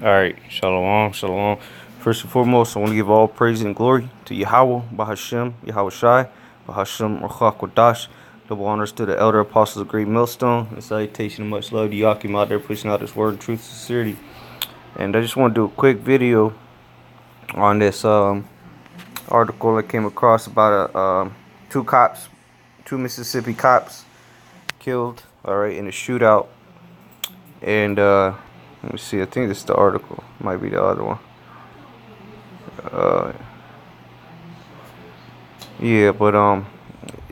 Alright, shalom, shalom. First and foremost, I want to give all praise and glory to Yahweh, Bahashem, Yahweh Shai, Bahashem, Ruach Kodash. Double honors to the elder apostles of Great Millstone. And salutation and much love to Yakim out there pushing out this word, truth, sincerity. And I just want to do a quick video on this article I came across about two Mississippi cops killed, alright, in a shootout. And let me see, I think this is the article. Might be the other one. Yeah, but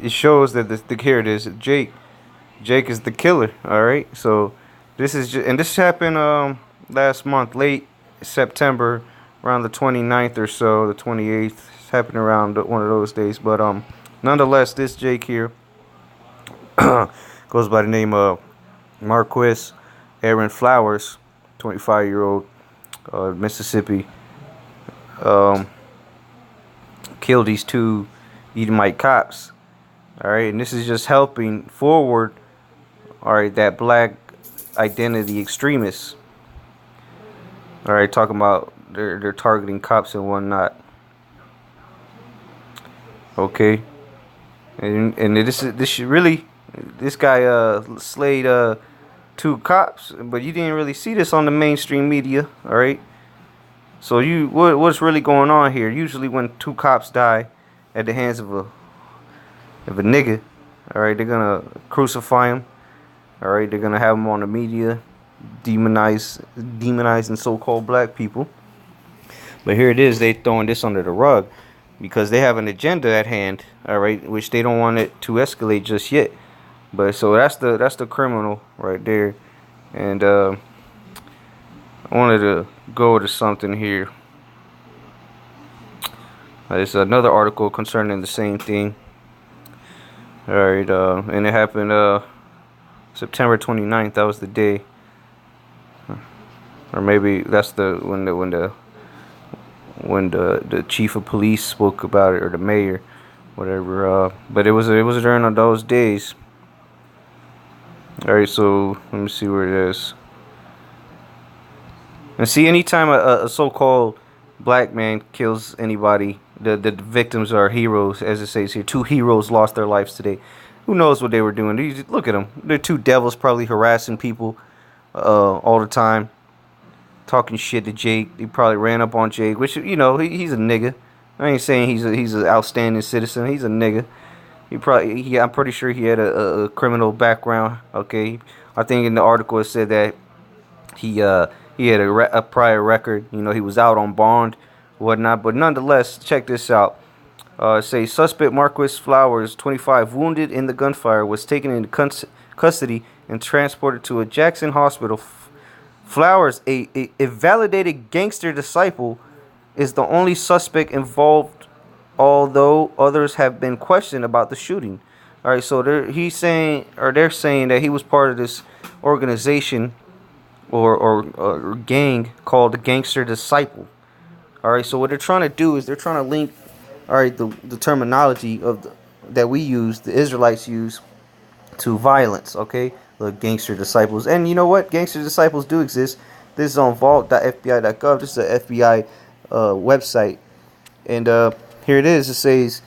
it shows that here it is. Jake is the killer. All right. So this is and this happened last month, late September, around the 29th or so, the 28th. It's happened around one of those days. But nonetheless, this Jake here goes by the name of Marquis Aaron Flowers, 25-year-old, Mississippi. Killed these two Edomite cops. Alright, and this is just helping forward, alright, that black identity extremists. Alright, talking about they're targeting cops and whatnot. Okay. And this guy slayed two cops, but you didn't really see this on the mainstream media, all right? So what's really going on here? Usually when two cops die at the hands of a nigga, all right, they're gonna crucify him, all right, they're gonna have him on the media, demonizing so-called black people. But here it is, they throwing this under the rug because they have an agenda at hand, all right, which they don't want it to escalate just yet. But so that's the criminal right there, and I wanted to go to something here. There's another article concerning the same thing. All right, and it happened September 29th. That was the day, or maybe that's when the chief of police spoke about it, or the mayor, whatever. But it was during those days. Alright, so let me see where it is. And see, anytime a so-called black man kills anybody, the victims are heroes, as it says here. Two heroes lost their lives today. Who knows what they were doing? Look at them. They're two devils probably harassing people all the time, talking shit to Jake. They probably ran up on Jake, which, you know, he's a nigga. I ain't saying he's an outstanding citizen. He's a nigga. I'm pretty sure he had a criminal background. Okay, I think in the article it said that he had a prior record. You know, he was out on bond, whatnot. But nonetheless, check this out. It says suspect Marquis Flowers, 25, wounded in the gunfire, was taken into custody and transported to a Jackson hospital. Flowers, a validated gangster disciple, is the only suspect involved, although others have been questioned about the shooting. All right, so they're saying that he was part of this organization or gang called the Gangster Disciple. All right, so what they're trying to do is they're trying to link, all right, the terminology of that we use, the Israelites use, to violence. Okay, the Gangster Disciples, and you know what? Gangster Disciples do exist. This is on vault.fbi.gov. This is an FBI website, and here it is. It says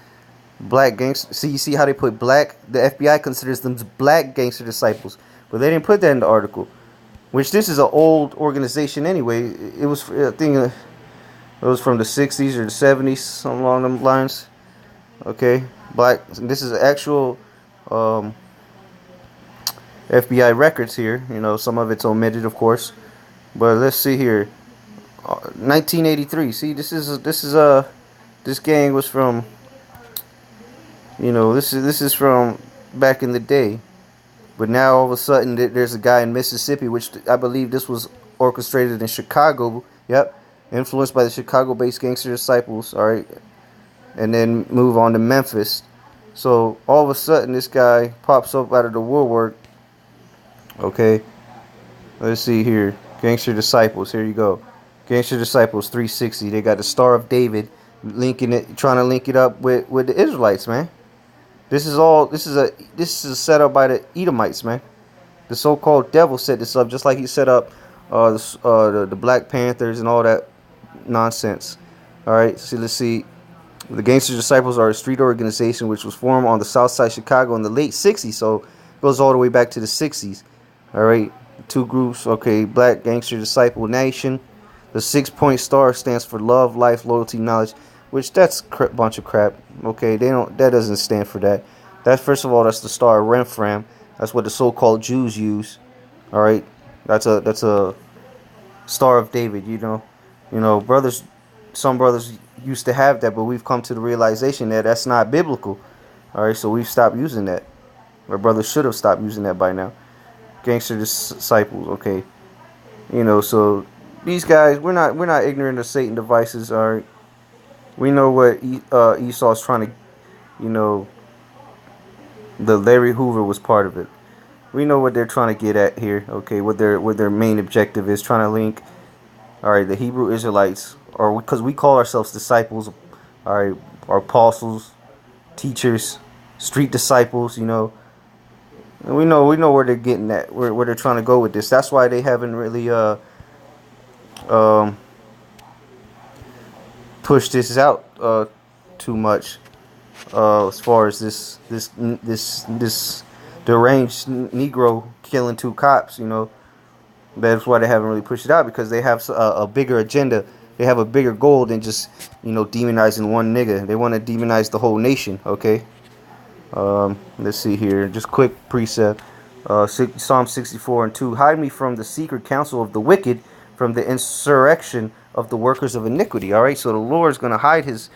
black gangster. See, you see how they put black? The FBI considers them black gangster disciples, but they didn't put that in the article. Which this is an old organization anyway. It was, I think, it was from the 60s or the 70s, something along them lines. Okay, black. This is actual FBI records here. You know, some of it's omitted, of course. But let's see here. 1983. See, this gang was from, you know, this is from back in the day. But now all of a sudden there's a guy in Mississippi, which I believe this was orchestrated in Chicago. Yep, influenced by the Chicago-based Gangster Disciples. All right, and then move on to Memphis. So all of a sudden this guy pops up out of the woodwork. Okay, let's see here. Gangster Disciples. Here you go. Gangster Disciples 360. They got the Star of David, trying to link it up with the Israelites, man. This is set up by the Edomites, man. The so-called devil set this up, just like he set up the Black Panthers and all that nonsense. All right, so let's see. The Gangster Disciples are a street organization which was formed on the south side of Chicago in the late 60s, so it goes all the way back to the 60s. All right, two groups. Okay, Black Gangster Disciple Nation. The 6-point star stands for love, life, loyalty, knowledge, which that's a bunch of crap. Okay, they don't. That doesn't stand for that. That first of all, that's the star of Renfram. That's what the so-called Jews use. All right, that's a Star of David. Brothers. Some brothers used to have that, but we've come to the realization that that's not biblical. All right, so we've stopped using that. Our brothers should have stopped using that by now. Gangster disciples. Okay, so these guys, we're not ignorant of Satan devices. All right, we know what Esau's trying to, you know, the Larry Hoover was part of it. We know what they're trying to get at here. Okay, what their main objective is, trying to link. All right, the Hebrew Israelites, or because we call ourselves disciples. All right, our apostles, teachers, street disciples. And we know where they're getting at, where they're trying to go with this. That's why they haven't really um pushed this out too much, as far as this deranged Negro killing two cops. That's why they haven't really pushed it out, because they have a bigger agenda. They have a bigger goal than just demonizing one nigga. They want to demonize the whole nation. Okay. Let's see here. Just quick precept. Psalm 64:2. Hide me from the secret counsel of the wicked, from the insurrection of the workers of iniquity. All right. So the Lord is gonna hide his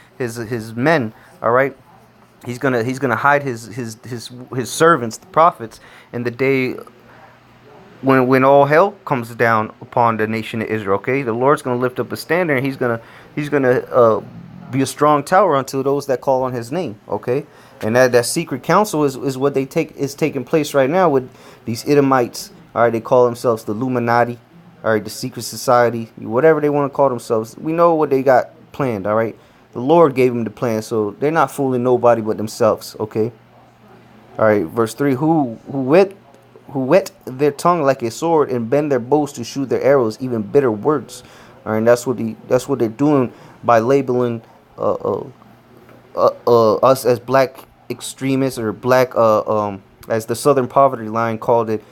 men. All right. He's gonna hide his servants, the prophets, in the day when all hell comes down upon the nation of Israel. Okay, the Lord's gonna lift up a standard, and he's gonna be a strong tower unto those that call on His name. Okay, and that secret council is what is taking place right now with these Edomites. All right, they call themselves the Illuminati. All right, the secret society, whatever they want to call themselves. We know what they got planned. All right, the Lord gave them the plan, so they're not fooling nobody but themselves. Okay. All right, verse 3. Who wet their tongue like a sword, and bend their bows to shoot their arrows, even bitter words. All right, that's what they're doing by labeling us as black extremists, or black as the Southern Poverty Line called it,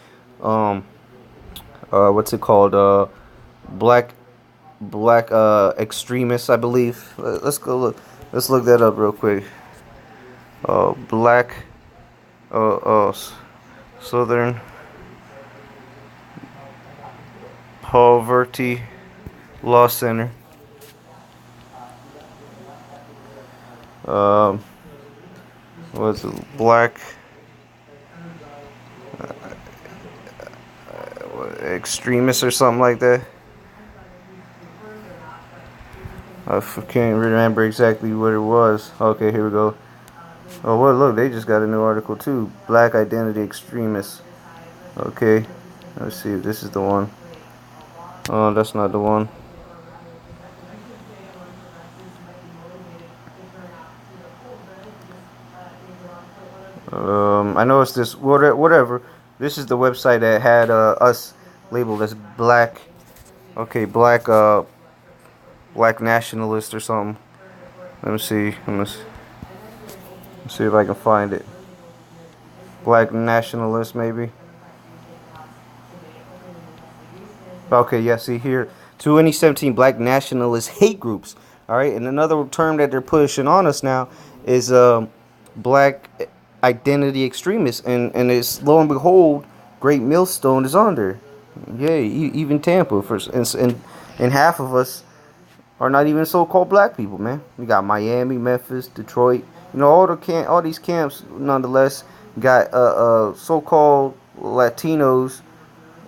what's it called, black extremists, I believe. Let's look that up real quick. Black Southern Poverty Law Center. What's it? Black extremists or something like that. I can't remember exactly what it was. Okay, here we go. Oh, well, look, they just got a new article too. Black identity extremists. Okay, let's see if this is the one. Oh, that's not the one. I know it's this, whatever. This is the website that had us labeled as black. Okay, black nationalist or something. Let me see. Let's see if I can find it. Black nationalist, maybe. Okay, yeah, see here. 2017 black nationalist hate groups. All right, and another term that they're pushing on us now is black identity extremists, and it's, lo and behold, Great Millstone is on there. Yeah, even Tampa, and half of us are not even so-called black people, man. We got Miami, Memphis, Detroit. All these camps, nonetheless, got so-called Latinos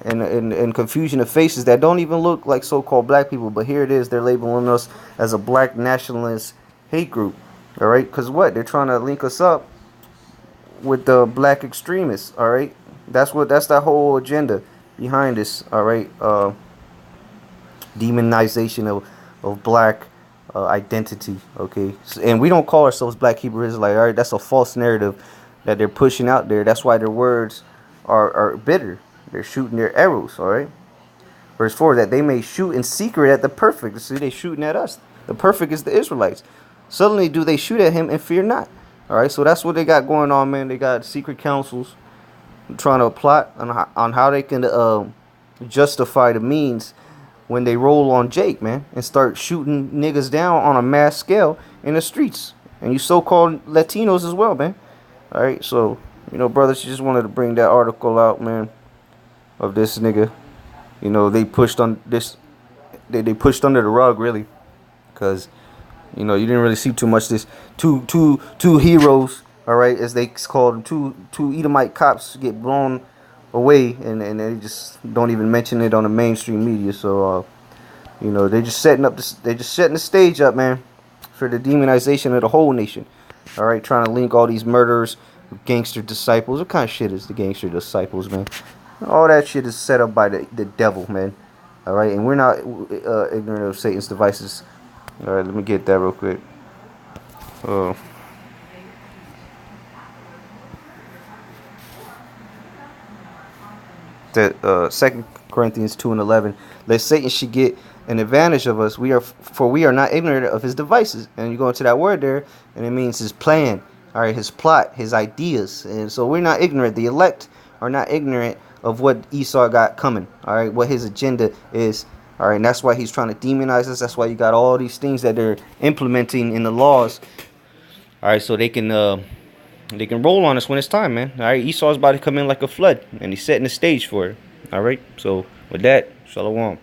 and confusion of faces that don't even look like so-called black people. But here it is, they're labeling us as a black nationalist hate group. All right, because what? They're trying to link us up with the black extremists. All right, that's that whole agenda behind this. All right, demonization of black identity. Okay, and we don't call ourselves Black Hebrew Israelite. All right, that's a false narrative that they're pushing out there. That's why their words are bitter. They're shooting their arrows. All right. Verse 4, that they may shoot in secret at the perfect. See, they shooting at us. The perfect is the Israelites. Suddenly do they shoot at him and fear not. All right, so that's what they got going on, man. They got secret councils trying to plot on how they can justify the means when they roll on Jake, man, and start shooting niggas down on a mass scale in the streets. And you so-called Latinos as well, man. All right, so, brothers, you just wanted to bring that article out, man, of this nigga. They pushed on this. They pushed under the rug, really, because you didn't really see too much. This two heroes, all right, as they called them, two Edomite cops get blown away, and they just don't even mention it on the mainstream media. So they just setting the stage up, man, for the demonization of the whole nation. All right, trying to link all these murderers with gangster disciples. What kind of shit is the gangster disciples, man? All that shit is set up by the devil, man. All right, and we're not ignorant of Satan's devices. All right, let me get that real quick. That 2 Corinthians 2:11. Lest Satan should get an advantage of us. We are not ignorant of his devices. And you go into that word there, and it means his plan. All right, his plot, his ideas. And so we're not ignorant. The elect are not ignorant of what Esau got coming. All right, what his agenda is. All right, and that's why he's trying to demonize us. That's why you got all these things that they're implementing in the laws. All right, so they can roll on us when it's time, man. All right, Esau's about to come in like a flood, and he's setting the stage for it. All right, so with that, shalom.